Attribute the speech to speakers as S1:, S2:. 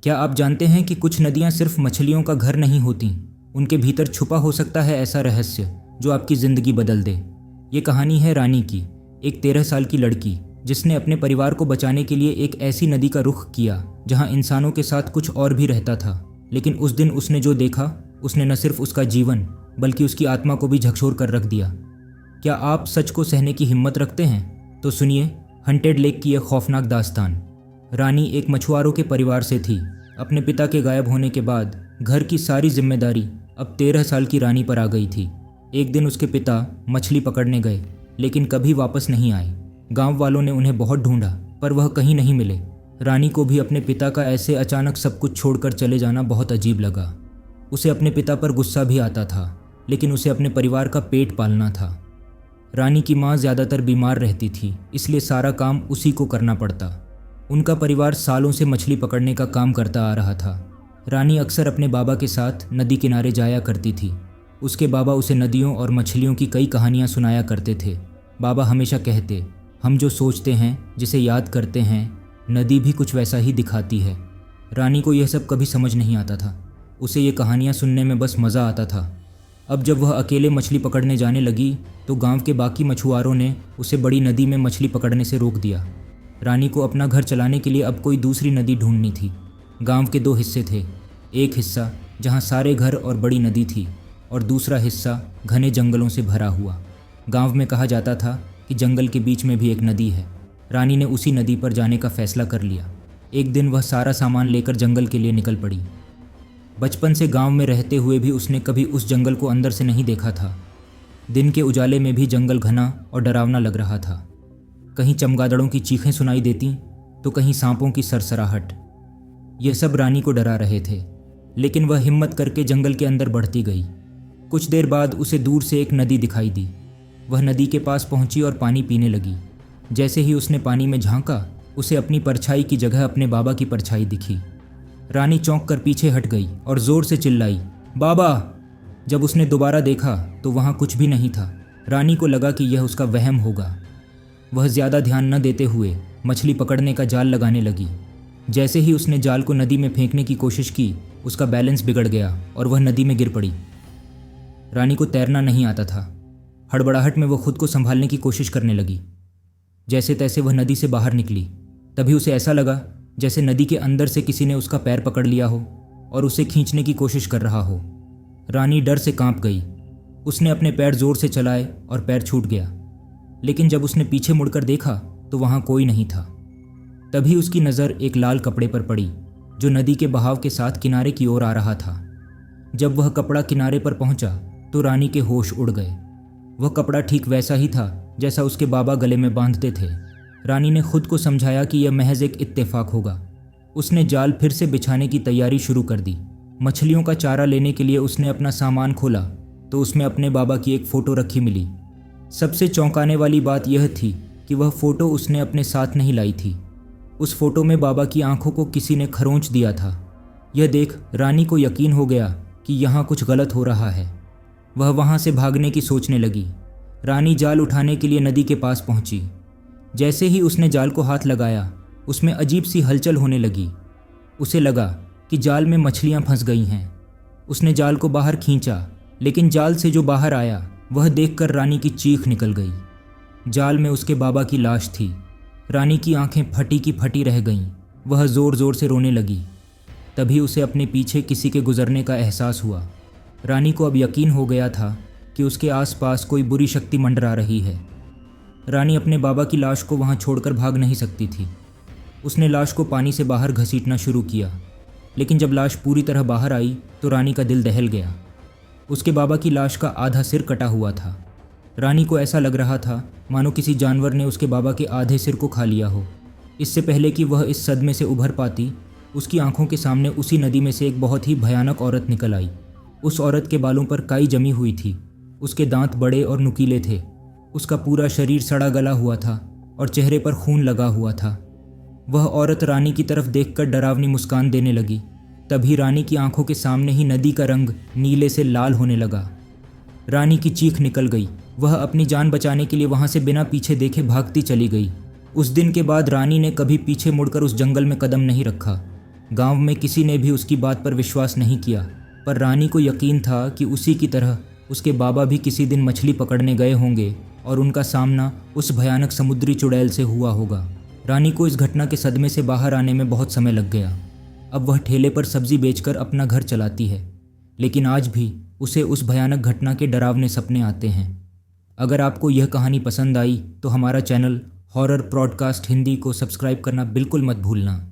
S1: क्या आप जानते हैं कि कुछ नदियाँ सिर्फ मछलियों का घर नहीं होती, उनके भीतर छुपा हो सकता है ऐसा रहस्य जो आपकी ज़िंदगी बदल दे। ये कहानी है रानी की, एक 13 साल की लड़की जिसने अपने परिवार को बचाने के लिए एक ऐसी नदी का रुख किया जहाँ इंसानों के साथ कुछ और भी रहता था। लेकिन उस दिन उसने जो देखा, उसने न सिर्फ उसका जीवन बल्कि उसकी आत्मा को भी झकझोर कर रख दिया। क्या आप सच को सहने की हिम्मत रखते हैं? तो सुनिए हंटेड लेक की एक खौफनाक दास्तान। रानी एक मछुआरों के परिवार से थी। अपने पिता के गायब होने के बाद घर की सारी जिम्मेदारी अब 13 साल की रानी पर आ गई थी। एक दिन उसके पिता मछली पकड़ने गए लेकिन कभी वापस नहीं आए। गांव वालों ने उन्हें बहुत ढूंढा पर वह कहीं नहीं मिले। रानी को भी अपने पिता का ऐसे अचानक सब कुछ छोड़कर चले जाना बहुत अजीब लगा। उसे अपने पिता पर गुस्सा भी आता था, लेकिन उसे अपने परिवार का पेट पालना था। रानी की माँ ज़्यादातर बीमार रहती थी, इसलिए सारा काम उसी को करना पड़ता। उनका परिवार सालों से मछली पकड़ने का काम करता आ रहा था। रानी अक्सर अपने बाबा के साथ नदी किनारे जाया करती थी। उसके बाबा उसे नदियों और मछलियों की कई कहानियाँ सुनाया करते थे। बाबा हमेशा कहते, हम जो सोचते हैं, जिसे याद करते हैं, नदी भी कुछ वैसा ही दिखाती है। रानी को यह सब कभी समझ नहीं आता था। उसे ये कहानियाँ सुनने में बस मज़ा आता था। अब जब वह अकेले मछली पकड़ने जाने लगी तो गांव के बाकी मछुआरों ने उसे बड़ी नदी में मछली पकड़ने से रोक दिया। रानी को अपना घर चलाने के लिए अब कोई दूसरी नदी ढूंढनी थी। गांव के 2 हिस्से थे, एक हिस्सा जहां सारे घर और बड़ी नदी थी और दूसरा हिस्सा घने जंगलों से भरा हुआ। गांव में कहा जाता था कि जंगल के बीच में भी एक नदी है। रानी ने उसी नदी पर जाने का फैसला कर लिया। एक दिन वह सारा सामान लेकर जंगल के लिए निकल पड़ी। बचपन से गांव में रहते हुए भी उसने कभी उस जंगल को अंदर से नहीं देखा था। दिन के उजाले में भी जंगल घना और डरावना लग रहा था। कहीं चमगादड़ों की चीखें सुनाई देती तो कहीं सांपों की सरसराहट। यह सब रानी को डरा रहे थे, लेकिन वह हिम्मत करके जंगल के अंदर बढ़ती गई। कुछ देर बाद उसे दूर से एक नदी दिखाई दी। वह नदी के पास पहुंची और पानी पीने लगी। जैसे ही उसने पानी में झांका, उसे अपनी परछाई की जगह अपने बाबा की परछाई दिखी। रानी चौंक कर पीछे हट गई और ज़ोर से चिल्लाई, बाबा! जब उसने दोबारा देखा तो वहाँ कुछ भी नहीं था। रानी को लगा कि यह उसका वहम होगा। वह ज़्यादा ध्यान न देते हुए मछली पकड़ने का जाल लगाने लगी। जैसे ही उसने जाल को नदी में फेंकने की कोशिश की, उसका बैलेंस बिगड़ गया और वह नदी में गिर पड़ी। रानी को तैरना नहीं आता था। हड़बड़ाहट में वह खुद को संभालने की कोशिश करने लगी। जैसे तैसे वह नदी से बाहर निकली। तभी उसे ऐसा लगा जैसे नदी के अंदर से किसी ने उसका पैर पकड़ लिया हो और उसे खींचने की कोशिश कर रहा हो। रानी डर से कांप गई। उसने अपने पैर जोर से चलाए और पैर छूट गया। लेकिन जब उसने पीछे मुड़कर देखा तो वहाँ कोई नहीं था। तभी उसकी नज़र एक लाल कपड़े पर पड़ी जो नदी के बहाव के साथ किनारे की ओर आ रहा था। जब वह कपड़ा किनारे पर पहुंचा तो रानी के होश उड़ गए। वह कपड़ा ठीक वैसा ही था जैसा उसके बाबा गले में बांधते थे। रानी ने खुद को समझाया कि यह महज एक इत्तेफाक होगा। उसने जाल फिर से बिछाने की तैयारी शुरू कर दी। मछलियों का चारा लेने के लिए उसने अपना सामान खोला तो उसमें अपने बाबा की एक फ़ोटो रखी मिली। सबसे चौंकाने वाली बात यह थी कि वह फ़ोटो उसने अपने साथ नहीं लाई थी। उस फ़ोटो में बाबा की आंखों को किसी ने खरोंच दिया था। यह देख रानी को यकीन हो गया कि यहाँ कुछ गलत हो रहा है। वह वहाँ से भागने की सोचने लगी। रानी जाल उठाने के लिए नदी के पास पहुँची। जैसे ही उसने जाल को हाथ लगाया, उसमें अजीब सी हलचल होने लगी। उसे लगा कि जाल में मछलियाँ फंस गई हैं। उसने जाल को बाहर खींचा, लेकिन जाल से जो बाहर आया वह देखकर रानी की चीख निकल गई। जाल में उसके बाबा की लाश थी। रानी की आंखें फटी की फटी रह गईं। वह ज़ोर ज़ोर से रोने लगी। तभी उसे अपने पीछे किसी के गुजरने का एहसास हुआ। रानी को अब यकीन हो गया था कि उसके आसपास कोई बुरी शक्ति मंडरा रही है। रानी अपने बाबा की लाश को वहाँ छोड़कर भाग नहीं सकती थी। उसने लाश को पानी से बाहर घसीटना शुरू किया, लेकिन जब लाश पूरी तरह बाहर आई तो रानी का दिल दहल गया। उसके बाबा की लाश का आधा सिर कटा हुआ था। रानी को ऐसा लग रहा था मानो किसी जानवर ने उसके बाबा के आधे सिर को खा लिया हो। इससे पहले कि वह इस सदमे से उभर पाती, उसकी आंखों के सामने उसी नदी में से एक बहुत ही भयानक औरत निकल आई। उस औरत के बालों पर काई जमी हुई थी। उसके दांत बड़े और नुकीले थे। उसका पूरा शरीर सड़ा गला हुआ था और चेहरे पर खून लगा हुआ था। वह औरत रानी की तरफ देखकर डरावनी मुस्कान देने लगी। तभी रानी की आंखों के सामने ही नदी का रंग नीले से लाल होने लगा। रानी की चीख निकल गई। वह अपनी जान बचाने के लिए वहाँ से बिना पीछे देखे भागती चली गई। उस दिन के बाद रानी ने कभी पीछे मुड़कर उस जंगल में कदम नहीं रखा। गांव में किसी ने भी उसकी बात पर विश्वास नहीं किया, पर रानी को यकीन था कि उसी की तरह उसके बाबा भी किसी दिन मछली पकड़ने गए होंगे और उनका सामना उस भयानक समुद्री चुड़ैल से हुआ होगा। रानी को इस घटना के सदमे से बाहर आने में बहुत समय लग गया। अब वह ठेले पर सब्जी बेचकर अपना घर चलाती है, लेकिन आज भी उसे उस भयानक घटना के डरावने सपने आते हैं। अगर आपको यह कहानी पसंद आई तो हमारा चैनल हॉरर प्रॉडकास्ट हिंदी को सब्सक्राइब करना बिल्कुल मत भूलना।